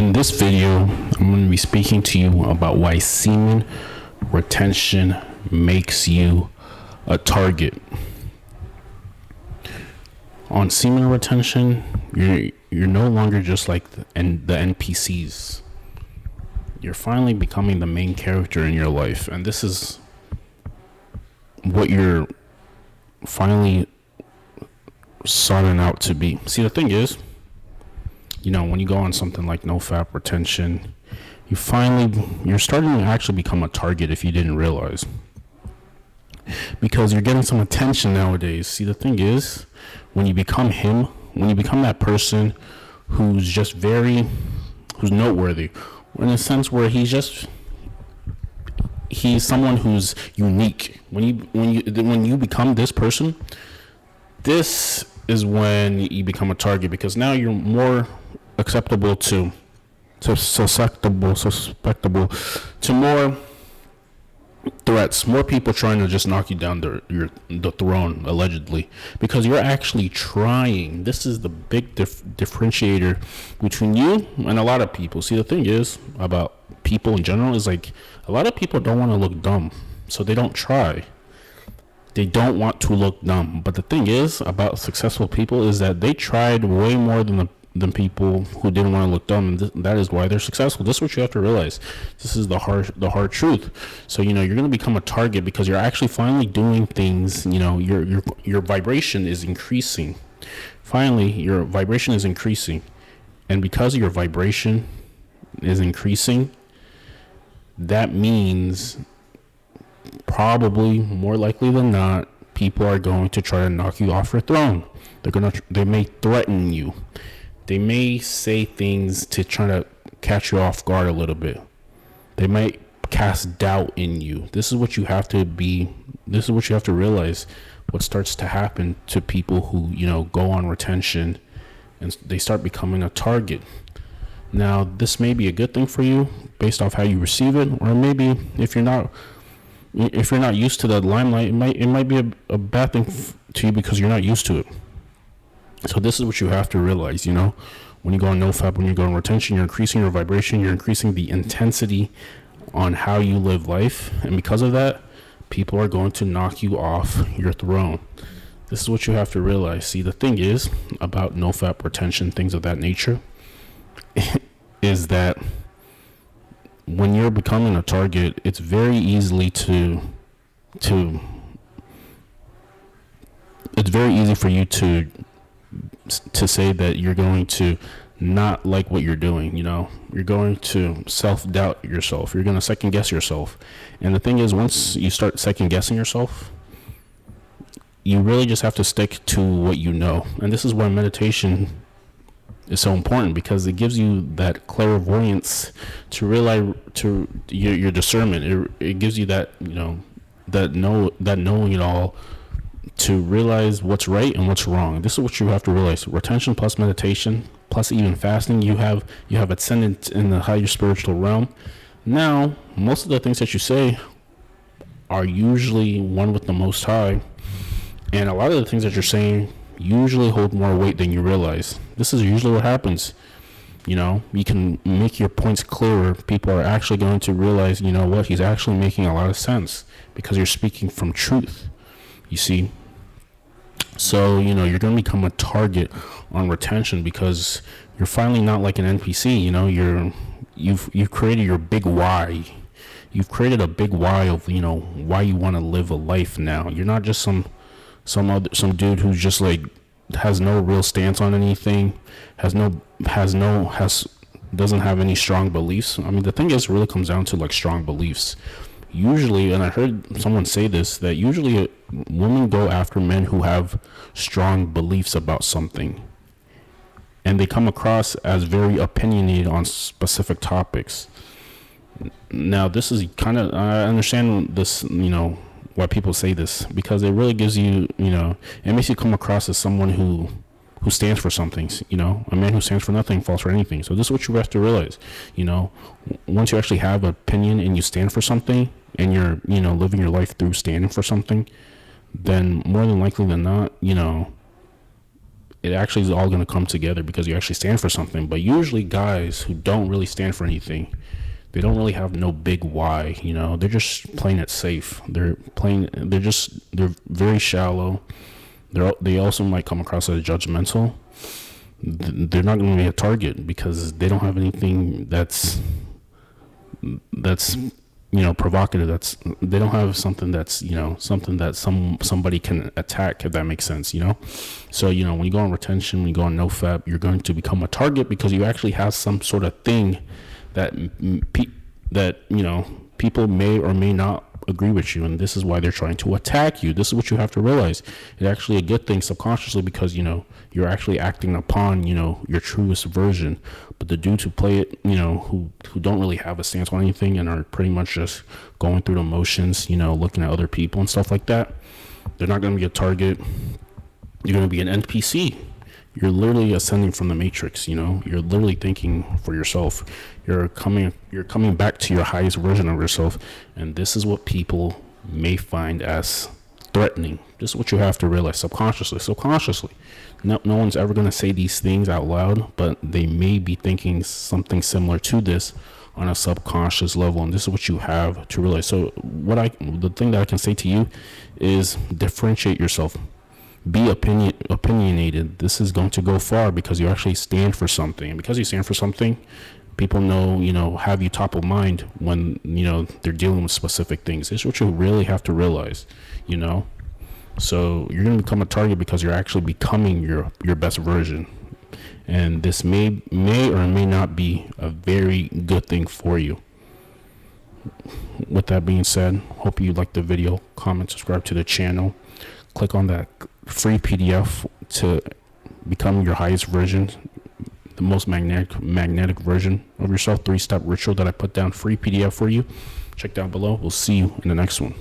In this video, I'm going to be speaking to you about why semen retention makes you a target. On semen retention, you're no longer just like the NPCs. You're finally becoming the main character in your life, and this is what you're finally starting out to be. See, the thing is, when you go on something like NoFap retention, you're starting to actually become a target if you didn't realize, because you're getting some attention nowadays. See, the thing is, when you become that person who's noteworthy, in a sense where he's someone who's unique. When you become this person, this is when you become a target, because now you're more susceptible to more threats, more people trying to just knock you down the throne, allegedly, because you're actually trying. This is the big differentiator between you and a lot of people. See, the thing is about people in general is like, a lot of people don't want to look dumb, so they don't try. They don't want to look dumb. But the thing is about successful people is that they tried way more than people who didn't want to look dumb, and that is why they're successful. This is what you have to realize. This is the hard truth. So you're going to become a target because you're actually finally doing things. Your vibration is increasing. Finally, your vibration is increasing, and because your vibration is increasing, that means probably more likely than not, people are going to try to knock you off your throne. They may threaten you. They may say things to try to catch you off guard a little bit. They might cast doubt in you. This is what you have to be. This is what you have to realize. What starts to happen to people who, go on retention and they start becoming a target. Now, this may be a good thing for you based off how you receive it, or maybe if you're not used to the limelight, it might be a bad thing to you because you're not used to it. So this is what you have to realize. When you go on NoFap, when you go on retention, you're increasing your vibration, you're increasing the intensity on how you live life, and because of that, people are going to knock you off your throne. This is what you have to realize. See, the thing is about NoFap retention, things of that nature, is that when you're becoming a target, it's very easy for you to say that you're going to not like what you're doing. You're going to self-doubt yourself. You're going to second guess yourself. And the thing is, once you start second guessing yourself, you really just have to stick to what you know. And this is why meditation is so important, because it gives you that clairvoyance to realize, to your discernment. It gives you that knowing it all, to realize what's right and what's wrong. This is what you have to realize. Retention plus meditation plus even fasting, you have ascendant in the higher spiritual realm. Now, most of the things that you say are usually one with the Most High, and a lot of the things that you're saying usually hold more weight than you realize. This is usually what happens. You can make your points clearer. People are actually going to realize, what, he's actually making a lot of sense, because you're speaking from truth. You see? So, you're going to become a target on retention because you're finally not like an NPC. You've created your big why. You've created a big why of, why you want to live a life now. You're not just some dude who's just like has no real stance on anything, doesn't have any strong beliefs. I mean, the thing is, it really comes down to like strong beliefs. Usually, and I heard someone say this, that usually women go after men who have strong beliefs about something, and they come across as very opinionated on specific topics. Now, this is kind of, I understand this, why people say this, because it really gives you, it makes you come across as someone who stands for something. A man who stands for nothing falls for anything. So this is what you have to realize. Once you actually have an opinion and you stand for something, and you're living your life through standing for something, then more than likely than not, it actually is all going to come together because you actually stand for something. But usually guys who don't really stand for anything, they don't really have no big why, you know. They're just playing it safe. They're very shallow. They also might come across as judgmental. They're not going to be a target because they don't have anything that's provocative. They don't have something that's, something that somebody can attack, if that makes sense, So, when you go on retention, when you go on NoFap, you're going to become a target because you actually have some sort of thing that people may or may not agree with you, and this is why they're trying to attack you. This is what you have to realize. It's actually a good thing subconsciously because you're actually acting upon your truest version. But the dudes who play it, who don't really have a stance on anything and are pretty much just going through the motions, looking at other people and stuff like that, they're not going to be a target. You're going to be an NPC. You're literally ascending from the matrix. You're literally thinking for yourself. You're coming back to your highest version of yourself, and this is what people may find as threatening. This is what you have to realize subconsciously. No one's ever going to say these things out loud, but they may be thinking something similar to this on a subconscious level, and this is what you have to realize. So the thing that I can say to you is differentiate yourself. Be opinionated. This is going to go far because you actually stand for something, and because you stand for something, people know, have you top of mind when they're dealing with specific things. It's what you really have to realize, So you're going to become a target because you're actually becoming your best version, and this may or may not be a very good thing for you. With that being said, hope you liked the video. Comment, subscribe to the channel. Click on that free PDF to become your highest version, the most magnetic version of yourself. 3-step ritual that I put down, free PDF for you. Check down below. We'll see you in the next one.